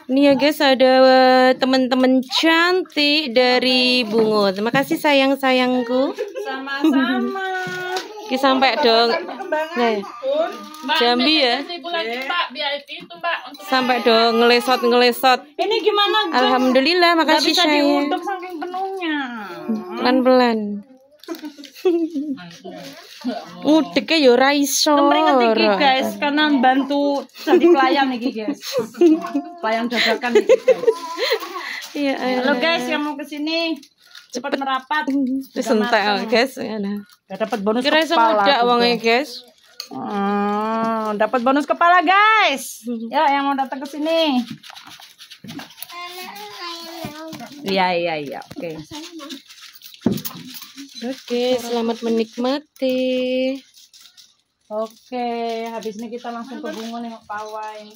Ini ya guys, ada teman-teman cantik dari Bungo. Terima kasih sayang-sayangku. Sama-sama. Kita sampai dong. Nah, Jambi ya. Sampai dong ngelesot. Ini gimana? Alhamdulillah, makasih bisa sayang. diuduk saking penuhnya. Pelan-pelan. Ngudeknya ya ora iso. Kemringet iki guys, karena bantu jadi pelayan iki guys. Pelayan dadakan iki guys. Iya, Halo guys yang mau kesini cepat merapat. Terus entek guys. Udah dapat bonus Kira iso kepala. mudak wonge guys. Dapat bonus kepala guys. Ya yang mau datang ke sini. Iya. Oke, selamat menikmati. Oke, habis ini kita langsung ke Bungo nengok pawai.